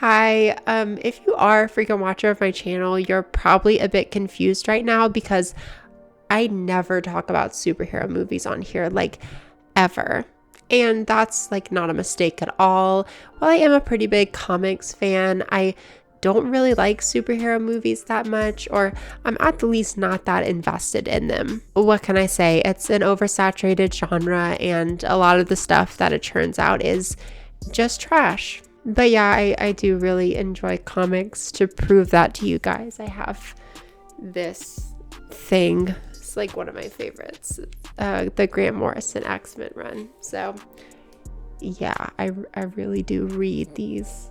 Hi, if you are a frequent watcher of my channel, you're probably a bit confused right now because I never talk about superhero movies on here, like ever. And that's like not a mistake at all. While I am a pretty big comics fan, I don't really like superhero movies that much, or I'm at the least not that invested in them. What can I say? It's an oversaturated genre, and a lot of the stuff that it churns out is just trash. But yeah, I do really enjoy comics. To prove that to you guys, I have this thing. It's like one of my favorites, the Grant Morrison X-Men run. So yeah, I really do read these.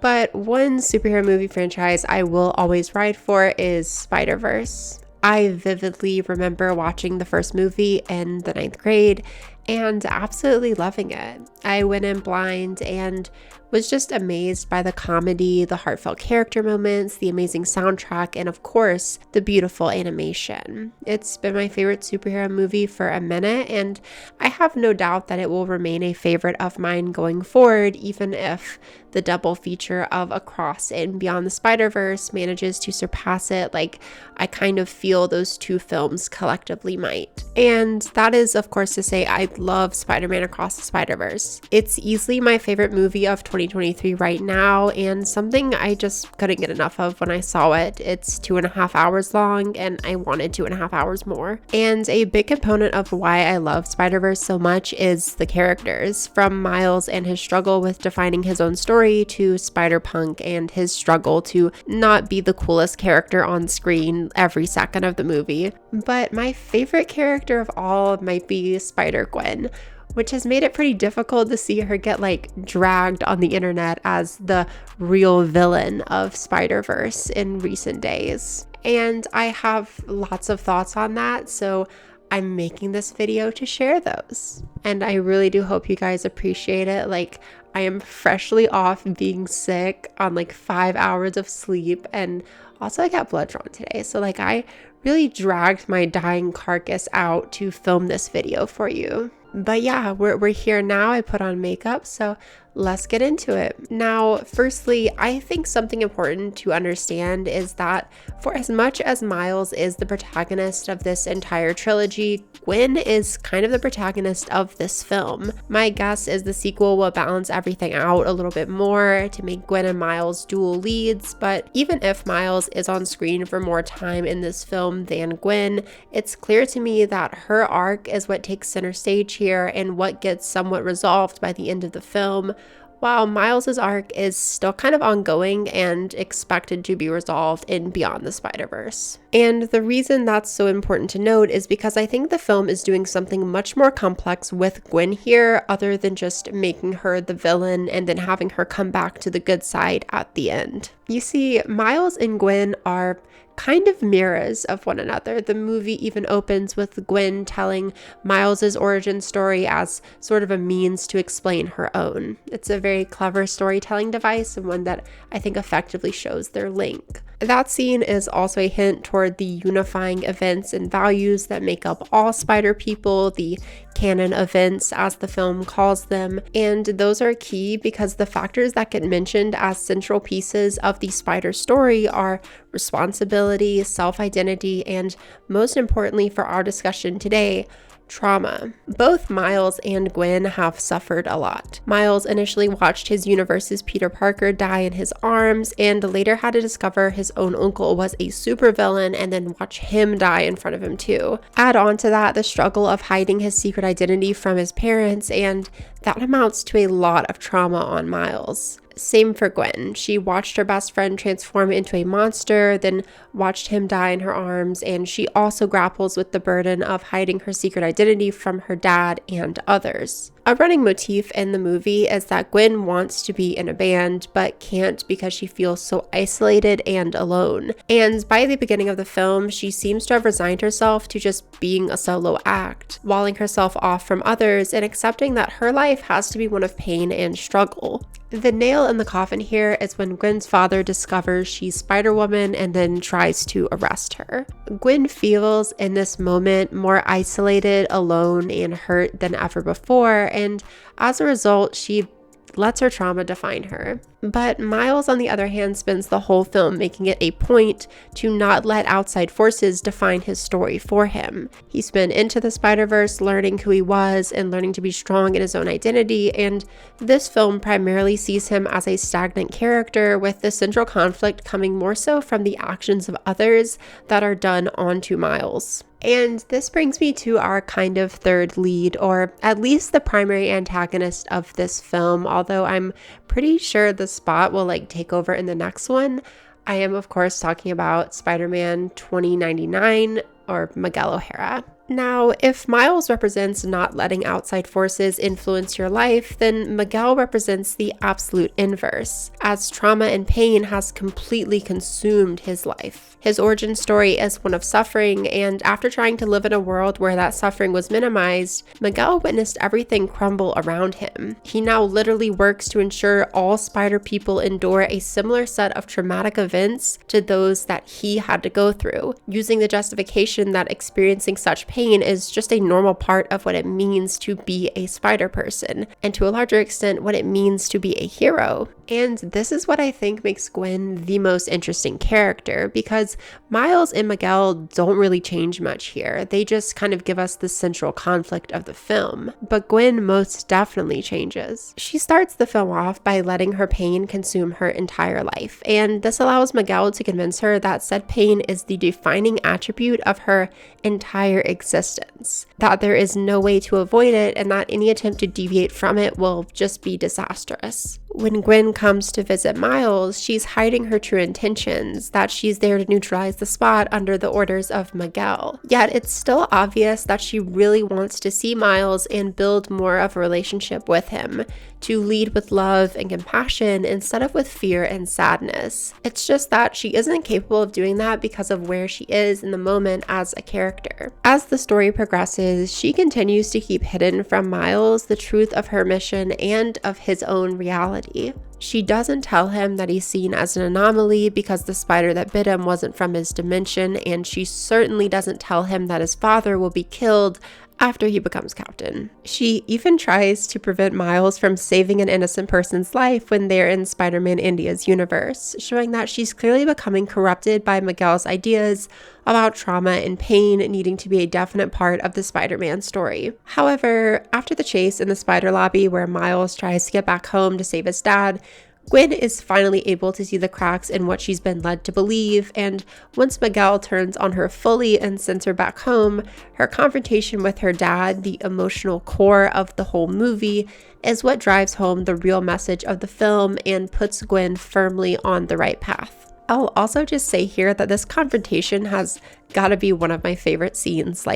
But one superhero movie franchise I will always ride for is Spider-Verse. I vividly remember watching the first movie in the 9th grade and absolutely loving it. I went in blind and was just amazed by the comedy, the heartfelt character moments, the amazing soundtrack, and of course, the beautiful animation. It's been my favorite superhero movie for a minute, and I have no doubt that it will remain a favorite of mine going forward, even if the double feature of Across and Beyond the Spider-Verse manages to surpass it, like I kind of feel those two films collectively might. And that is, of course, to say I love Spider-Man Across the Spider-Verse. It's easily my favorite movie of 2023 right now, and something I just couldn't get enough of when I saw it. It's 2.5 hours long, and I wanted 2.5 hours more. And a big component of why I love Spider-Verse so much is the characters, from Miles and his struggle with defining his own story to Spider-Punk and his struggle to not be the coolest character on screen every second of the movie. But my favorite character of all might be Spider-Gwen, which has made it pretty difficult to see her get like dragged on the internet as the real villain of Spider-Verse in recent days. And I have lots of thoughts on that, so I'm making this video to share those. And I really do hope you guys appreciate it. Like, I am freshly off being sick on like 5 hours of sleep, and also I got blood drawn today. So like I really dragged my dying carcass out to film this video for you. But yeah, we're here now. I put on makeup, so let's get into it. Now, firstly, I think something important to understand is that for as much as Miles is the protagonist of this entire trilogy, Gwen is kind of the protagonist of this film. My guess is the sequel will balance everything out a little bit more to make Gwen and Miles dual leads, but even if Miles is on screen for more time in this film than Gwen, it's clear to me that her arc is what takes center stage here and what gets somewhat resolved by the end of the film, while Miles' arc is still kind of ongoing and expected to be resolved in Beyond the Spider-Verse. And the reason that's so important to note is because I think the film is doing something much more complex with Gwen here, other than just making her the villain and then having her come back to the good side at the end. You see, Miles and Gwen are kind of mirrors of one another. The movie even opens with Gwen telling Miles's origin story as sort of a means to explain her own. It's a very clever storytelling device and one that I think effectively shows their link. That scene is also a hint toward the unifying events and values that make up all Spider people, the canon events as the film calls them, and those are key because the factors that get mentioned as central pieces of the Spider story are responsibility, self-identity, and most importantly for our discussion today, trauma. Both Miles and Gwen have suffered a lot. Miles initially watched his universe's Peter Parker die in his arms and later had to discover his own uncle was a supervillain and then watch him die in front of him too. Add on to that the struggle of hiding his secret identity from his parents, and that amounts to a lot of trauma on Miles. Same for Gwen. She watched her best friend transform into a monster, then watched him die in her arms, and she also grapples with the burden of hiding her secret identity from her dad and others. A running motif in the movie is that Gwen wants to be in a band, but can't because she feels so isolated and alone. And by the beginning of the film, she seems to have resigned herself to just being a solo act, walling herself off from others and accepting that her life has to be one of pain and struggle. The nail in the coffin here is when Gwen's father discovers she's Spider-Woman and then tries to arrest her. Gwen feels in this moment more isolated, alone, and hurt than ever before, and as a result, she lets her trauma define her. But Miles, on the other hand, spends the whole film making it a point to not let outside forces define his story for him. He spent Into the Spider-Verse learning who he was and learning to be strong in his own identity, and this film primarily sees him as a stagnant character, with the central conflict coming more so from the actions of others that are done onto Miles. And this brings me to our kind of third lead, or at least the primary antagonist of this film, although I'm pretty sure the spot will take over in the next one. I am, of course, talking about Spider-Man 2099, or Miguel O'Hara. Now, if Miles represents not letting outside forces influence your life, then Miguel represents the absolute inverse, as trauma and pain has completely consumed his life. His origin story is one of suffering, and after trying to live in a world where that suffering was minimized, Miguel witnessed everything crumble around him. He now literally works to ensure all spider people endure a similar set of traumatic events to those that he had to go through, using the justification that experiencing such pain is just a normal part of what it means to be a spider person, and to a larger extent, what it means to be a hero. And this is what I think makes Gwen the most interesting character, because Miles and Miguel don't really change much here. They just kind of give us the central conflict of the film. But Gwen most definitely changes. She starts the film off by letting her pain consume her entire life, and this allows Miguel to convince her that said pain is the defining attribute of her entire existence, that there is no way to avoid it, and that any attempt to deviate from it will just be disastrous. When Gwen comes to visit Miles, she's hiding her true intentions, that she's there to neutralize the spot under the orders of Miguel. Yet it's still obvious that she really wants to see Miles and build more of a relationship with him, to lead with love and compassion instead of with fear and sadness. It's just that she isn't capable of doing that because of where she is in the moment as a character. As the story progresses, she continues to keep hidden from Miles the truth of her mission and of his own reality. She doesn't tell him that he's seen as an anomaly because the spider that bit him wasn't from his dimension, and she certainly doesn't tell him that his father will be killed after he becomes captain. She even tries to prevent Miles from saving an innocent person's life when they're in Spider-Man India's universe, showing that she's clearly becoming corrupted by Miguel's ideas about trauma and pain needing to be a definite part of the Spider-Man story. However, after the chase in the spider lobby where Miles tries to get back home to save his dad, Gwen is finally able to see the cracks in what she's been led to believe, and once Miguel turns on her fully and sends her back home, her confrontation with her dad, the emotional core of the whole movie, is what drives home the real message of the film and puts Gwen firmly on the right path. I'll also just say here that this confrontation has gotta be one of my favorite scenes,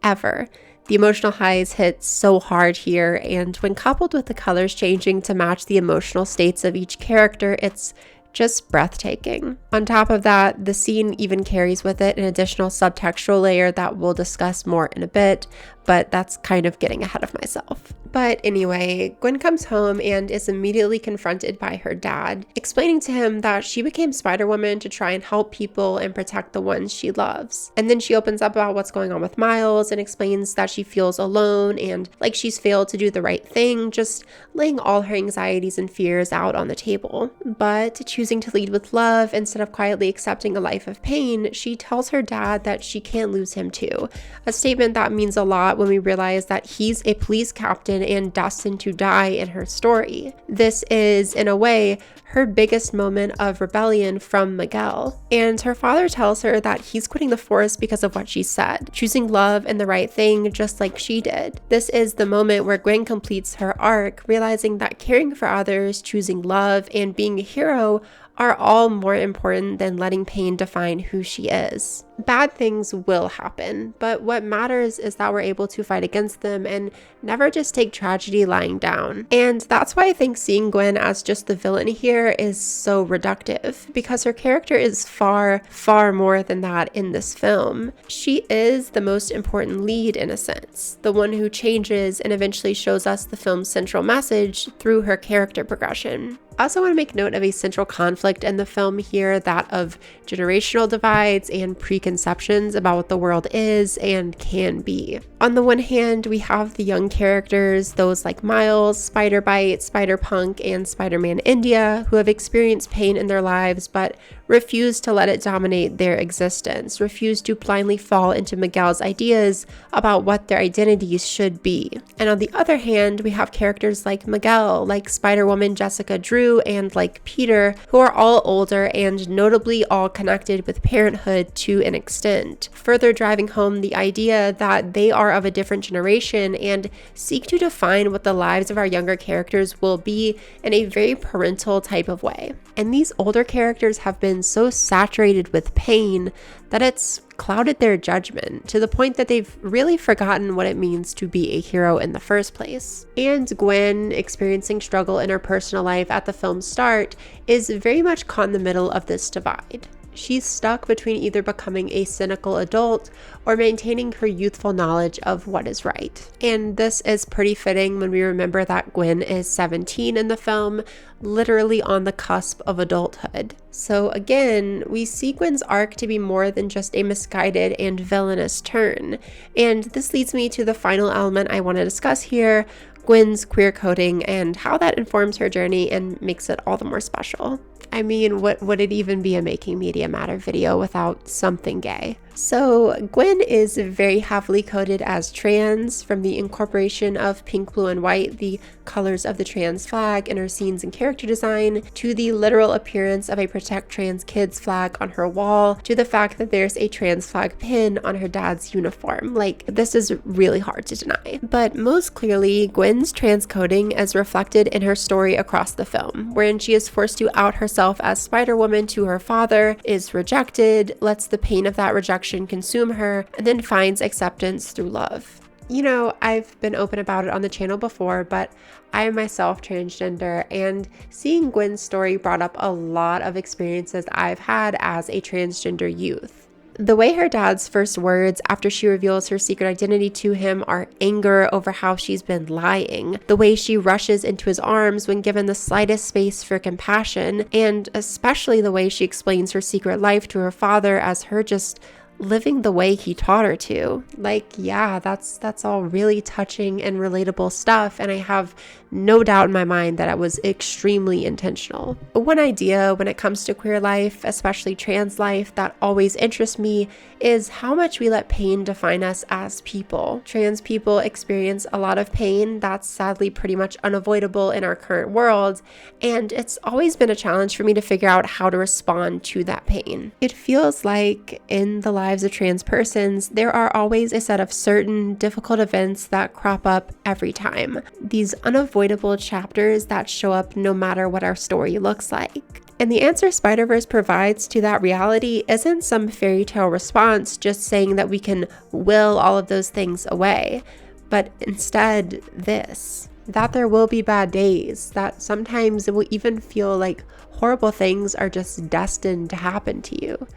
ever. The emotional highs hit so hard here, and when coupled with the colors changing to match the emotional states of each character, it's just breathtaking. On top of that, the scene even carries with it an additional subtextual layer that we'll discuss more in a bit, but that's kind of getting ahead of myself. But anyway, Gwen comes home and is immediately confronted by her dad, explaining to him that she became Spider-Woman to try and help people and protect the ones she loves. And then she opens up about what's going on with Miles and explains that she feels alone and like she's failed to do the right thing, just laying all her anxieties and fears out on the table. But choosing to lead with love instead of quietly accepting a life of pain, she tells her dad that she can't lose him too, a statement that means a lot when we realize that he's a police captain and destined to die in her story. This is, in a way, her biggest moment of rebellion from Miguel. And her father tells her that he's quitting the force because of what she said, choosing love and the right thing just like she did. This is the moment where Gwen completes her arc, realizing that caring for others, choosing love, and being a hero are all more important than letting pain define who she is. Bad things will happen, but what matters is that we're able to fight against them and never just take tragedy lying down. And that's why I think seeing Gwen as just the villain here is so reductive, because her character is far, far more than that in this film. She is the most important lead in a sense, the one who changes and eventually shows us the film's central message through her character progression. I also want to make note of a central conflict in the film here, that of generational divides and preconceived preconceptions about what the world is and can be. On the one hand, we have the young characters, those like Miles, Spider-Bite, Spider-Punk, and Spider-Man India, who have experienced pain in their lives but refuse to let it dominate their existence, refuse to blindly fall into Miguel's ideas about what their identities should be. And on the other hand, we have characters like Miguel, like Spider-Woman Jessica Drew, and like Peter, who are all older and notably all connected with parenthood to an extent, further driving home the idea that they are of a different generation and seek to define what the lives of our younger characters will be in a very parental type of way. And these older characters have been so saturated with pain that it's clouded their judgment to the point that they've really forgotten what it means to be a hero in the first place. And Gwen, experiencing struggle in her personal life at the film's start, is very much caught in the middle of this divide. She's stuck between either becoming a cynical adult or maintaining her youthful knowledge of what is right. And this is pretty fitting when we remember that Gwen is 17 in the film, literally on the cusp of adulthood. So again, we see Gwen's arc to be more than just a misguided and villainous turn. And this leads me to the final element I want to discuss here, Gwen's queer coding and how that informs her journey and makes it all the more special. I mean, what would it even be a Making Media Matter video without something gay? So Gwen is very heavily coded as trans, from the incorporation of pink, blue, and white, the colors of the trans flag in her scenes and character design, to the literal appearance of a Protect Trans Kids flag on her wall, to the fact that there's a trans flag pin on her dad's uniform. Like, this is really hard to deny. But most clearly, Gwen's trans coding is reflected in her story across the film, wherein she is forced to out herself as Spider-Woman to her father, is rejected, lets the pain of that rejection consume her, and then finds acceptance through love. You know, I've been open about it on the channel before, but I am myself transgender, and seeing Gwen's story brought up a lot of experiences I've had as a transgender youth. The way her dad's first words after she reveals her secret identity to him are anger over how she's been lying, the way she rushes into his arms when given the slightest space for compassion, and especially the way she explains her secret life to her father as her just living the way he taught her to. Like, yeah, that's all really touching and relatable stuff, and I have no doubt in my mind that it was extremely intentional. One idea when it comes to queer life, especially trans life, that always interests me is how much we let pain define us as people. Trans people experience a lot of pain that's sadly pretty much unavoidable in our current world, and it's always been a challenge for me to figure out how to respond to that pain. It feels like in the lives of trans persons, there are always a set of certain difficult events that crop up every time. These unavoidable chapters that show up no matter what our story looks like. And the answer Spider-Verse provides to that reality isn't some fairy tale response just saying that we can will all of those things away, but instead this, that there will be bad days, that sometimes it will even feel like horrible things are just destined to happen to you.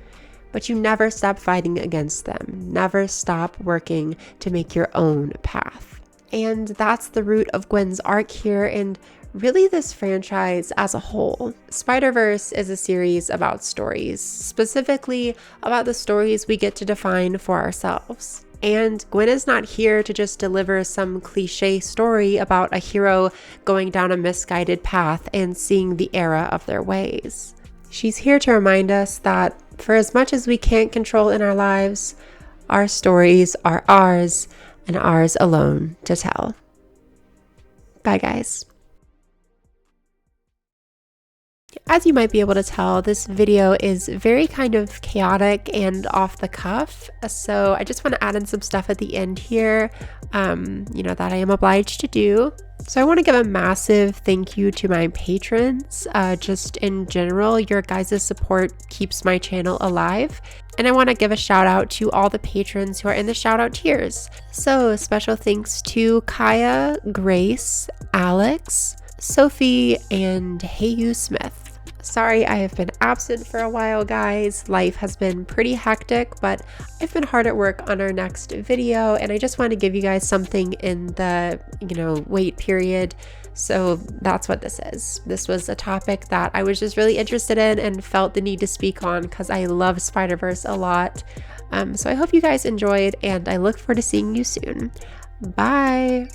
But you never stop fighting against them, never stop working to make your own path. And that's the root of Gwen's arc here, and really this franchise as a whole. Spider-Verse is a series about stories, specifically about the stories we get to define for ourselves. And Gwen is not here to just deliver some cliche story about a hero going down a misguided path and seeing the error of their ways. She's here to remind us that for as much as we can't control in our lives, our stories are ours and ours alone to tell. Bye, guys. As you might be able to tell, this video is very kind of chaotic and off the cuff. So I just want to add in some stuff at the end here, that I am obliged to do. So I want to give a massive thank you to my patrons. Just in general, your guys' support keeps my channel alive. And I want to give a shout out to all the patrons who are in the shout out tiers. So special thanks to Kaya, Grace, Alex, Sophie, and Heyu Smith. Sorry I have been absent for a while, guys. Life has been pretty hectic, but I've been hard at work on our next video, and I just want to give you guys something in the, wait period. So that's what this is. This was a topic that I was just really interested in and felt the need to speak on because I love Spider-Verse a lot. So I hope you guys enjoyed, and I look forward to seeing you soon. Bye.